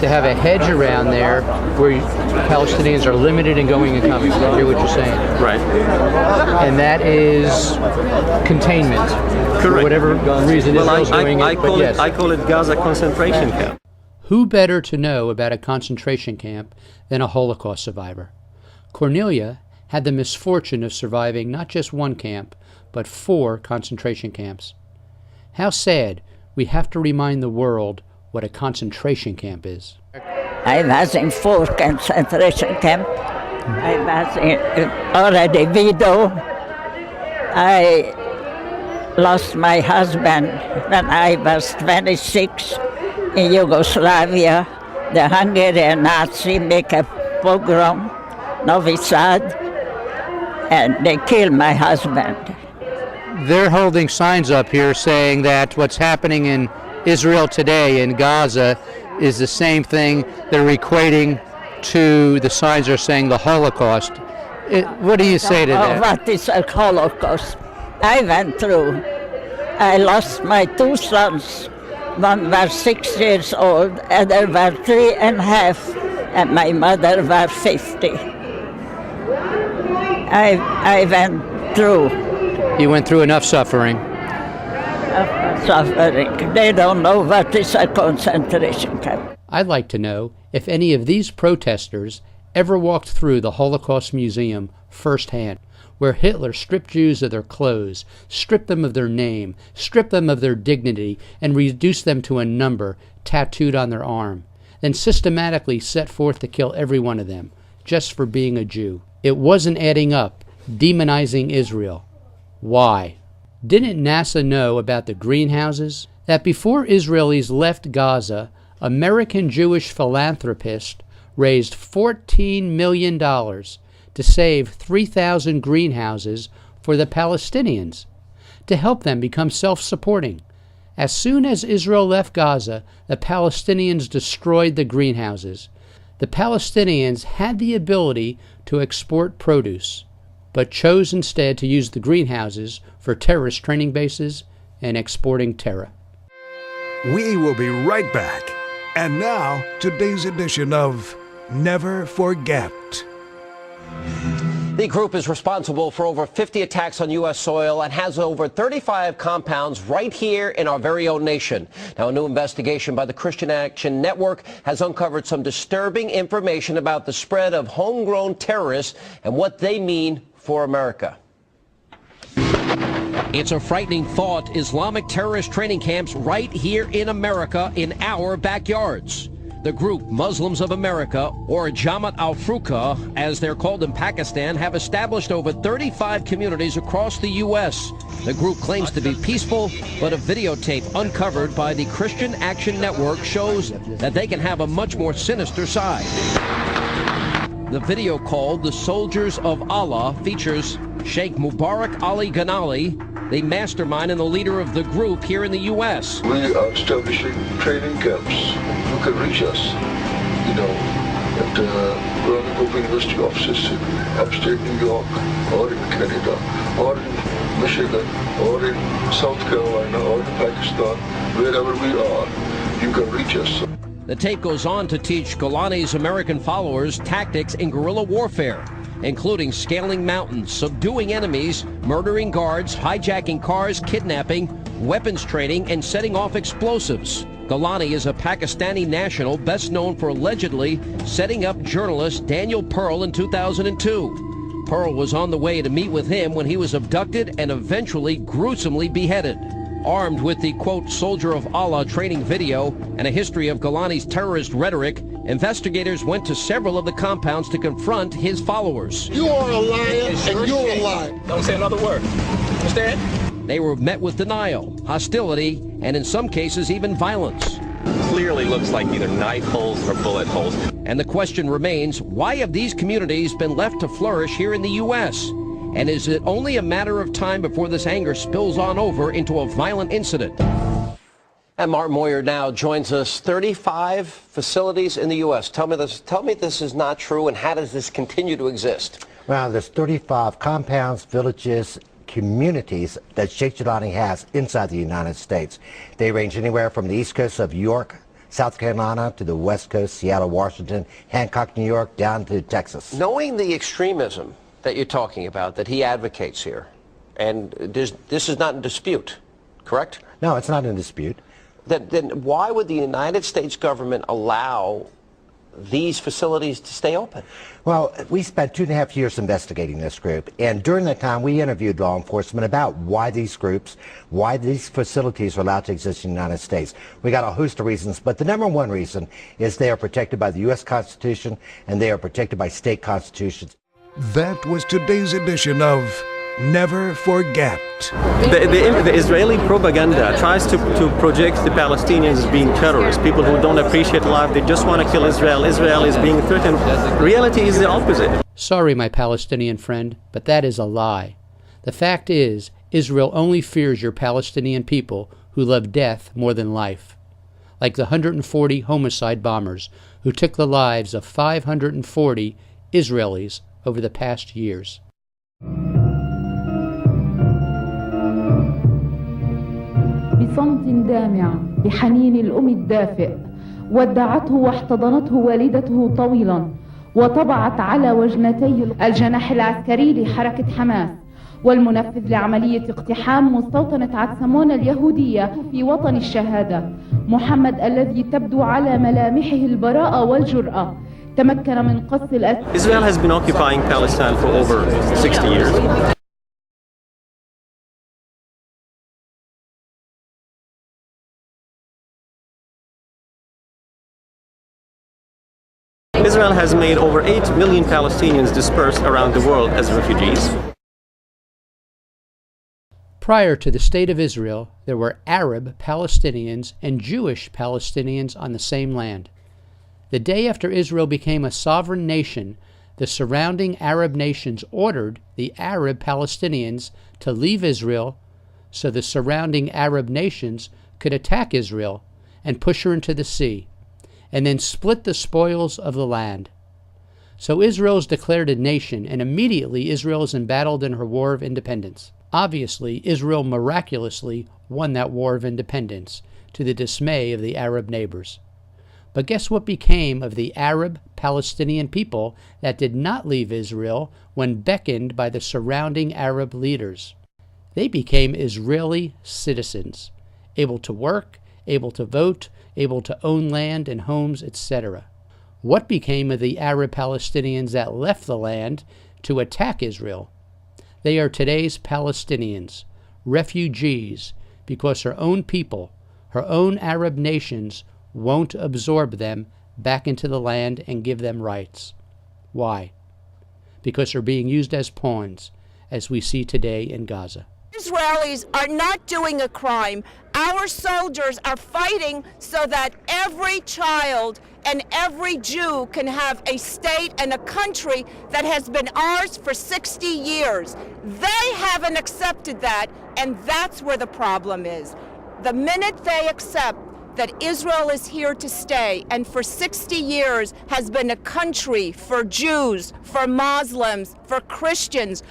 to have a hedge around there where Palestinians are limited in going and coming. I hear what you're saying. Right. And that is containment. Correct. For whatever reason Israel's doing it. I call it Gaza concentration camp. Who better to know about a concentration camp than a Holocaust survivor? Cornelia had the misfortune of surviving not just one camp, but 4 concentration camps. How sad we have to remind the world what a concentration camp is. I was in 4 concentration camps. I was already widow. I lost my husband when I was 26 in Yugoslavia. The Hungarian Nazi make a pogrom, Novi Sad, and they killed my husband. They're holding signs up here saying that what's happening in Israel today in Gaza is the same thing they're equating to the signs are saying the Holocaust. What do you say to that? What is a Holocaust? I went through. I lost my 2 sons. One was 6 years old, other was 3.5, and my mother was 50. I went through. You went through enough suffering. Suffering. They don't know what is a concentration camp. I'd like to know if any of these protesters ever walked through the Holocaust Museum firsthand, where Hitler stripped Jews of their clothes, stripped them of their name, stripped them of their dignity, and reduced them to a number tattooed on their arm, then systematically set forth to kill every one of them, just for being a Jew. It wasn't adding up, demonizing Israel. Why? Didn't NASA know about the greenhouses? That before Israelis left Gaza, American Jewish philanthropists raised $14 million to save 3,000 greenhouses for the Palestinians, to help them become self-supporting. As soon as Israel left Gaza, the Palestinians destroyed the greenhouses. The Palestinians had the ability to export produce, but chose instead to use the greenhouses for terrorist training bases and exporting terror. We will be right back. And now, today's edition of Never Forget. The group is responsible for over 50 attacks on U.S. soil and has over 35 compounds right here in our very own nation. Now, a new investigation by the Christian Action Network has uncovered some disturbing information about the spread of homegrown terrorists and what they mean for America. It's a frightening thought. Islamic terrorist training camps right here in America in our backyards. The group Muslims of America, or Jamaat al-Fuqaha, as they're called in Pakistan, have established over 35 communities across the U.S. The group claims to be peaceful, but a videotape uncovered by the Christian Action Network shows that they can have a much more sinister side. The video, called The Soldiers of Allah, features Sheikh Mubarak Ali Ghanali, the mastermind and the leader of the group here in the U.S. We are establishing training camps. You can reach us, at Royal Open University offices in upstate New York, or in Canada, or in Michigan, or in South Carolina, or in Pakistan, wherever we are, you can reach us. The tape goes on to teach Golani's American followers tactics in guerrilla warfare, including scaling mountains, subduing enemies, murdering guards, hijacking cars, kidnapping, weapons training, and setting off explosives. Golani is a Pakistani national best known for allegedly setting up journalist Daniel Pearl in 2002. Pearl was on the way to meet with him when he was abducted and eventually gruesomely beheaded. Armed with the, quote, Soldier of Allah training video and a history of Golani's terrorist rhetoric, investigators went to several of the compounds to confront his followers. You are a liar and you're a liar. Don't say another word. Understand? They were met with denial, hostility, and in some cases even violence. Clearly looks like either knife holes or bullet holes. And the question remains, why have these communities been left to flourish here in the U.S.? And is it only a matter of time before this anger spills on over into a violent incident? And Martin Moyer now joins us. 35 facilities in the U.S. Tell me this is not true, and how does this continue to exist? Well, there's 35 compounds, villages, communities that Sheikh Jilani has inside the United States. They range anywhere from the east coast of New York, South Carolina to the West Coast, Seattle, Washington, Hancock, New York, down to Texas. Knowing the extremism that you're talking about, that he advocates here, and this is not in dispute, correct? No, it's not in dispute. Then why would the United States government allow these facilities to stay open? Well, we spent 2.5 years investigating this group, and during that time we interviewed law enforcement about why these groups, why these facilities are allowed to exist in the United States. We got a host of reasons, but the number one reason is they are protected by the U.S. Constitution and they are protected by state constitutions. That was today's edition of Never Forget. The Israeli propaganda tries to project the Palestinians as being terrorists, people who don't appreciate life, they just want to kill Israel. Israel is being threatened. Reality is the opposite. Sorry, my Palestinian friend, but that is a lie. The fact is, Israel only fears your Palestinian people who love death more than life. Like the 140 homicide bombers who took the lives of 540 Israelis over the past years. بصمت دامع بحنين الأم الدافئ ودعته واحتضنته والدته طويلا وطبعت على وجنتي الجناح العسكري لحركة حماس والمنفذ لعملية اقتحام مستوطنة عتسمون اليهودية في وطن الشهادة محمد الذي تبدو على ملامحه البراءة والجرأة تمكن من قص الأسد. Israel has been occupying Palestine for over 60 years. Israel has made over 8 million Palestinians dispersed around the world as refugees. Prior to the State of Israel, there were Arab Palestinians and Jewish Palestinians on the same land. The day after Israel became a sovereign nation, the surrounding Arab nations ordered the Arab Palestinians to leave Israel so the surrounding Arab nations could attack Israel and push her into the sea, and then split the spoils of the land. So Israel is declared a nation, and immediately Israel is embattled in her war of independence. Obviously, Israel miraculously won that war of independence, to the dismay of the Arab neighbors. But guess what became of the Arab Palestinian people that did not leave Israel when beckoned by the surrounding Arab leaders? They became Israeli citizens, able to work, able to vote, able to own land and homes, etc. What became of the Arab Palestinians that left the land to attack Israel? They are today's Palestinians, refugees, because her own people, her own Arab nations, won't absorb them back into the land and give them rights. Why? Because they're being used as pawns, as we see today in Gaza. Israelis are not doing a crime. Our soldiers are fighting so that every child and every Jew can have a state and a country that has been ours for 60 years. They haven't accepted that, and that's where the problem is. The minute they accept that Israel is here to stay and for 60 years has been a country for Jews, for Muslims, for Christians,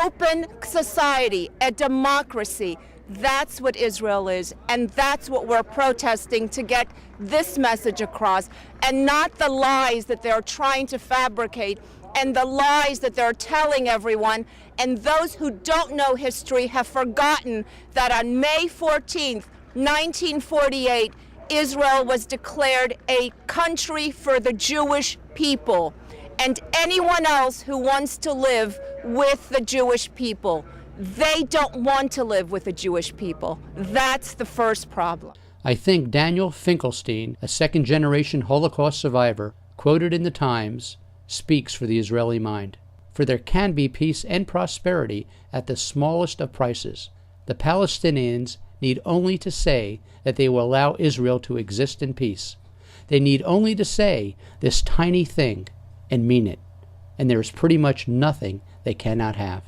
open society, a democracy. That's what Israel is, and that's what we're protesting to get this message across, and not the lies that they're trying to fabricate and the lies that they're telling everyone. And those who don't know history have forgotten that on May 14th, 1948, Israel was declared a country for the Jewish people and anyone else who wants to live with the Jewish people. They don't want to live with the Jewish people. That's the first problem. I think Daniel Finkelstein, a second-generation Holocaust survivor, quoted in the Times, speaks for the Israeli mind. For there can be peace and prosperity at the smallest of prices. The Palestinians need only to say that they will allow Israel to exist in peace. They need only to say this tiny thing and mean it. And there is pretty much nothing they cannot have.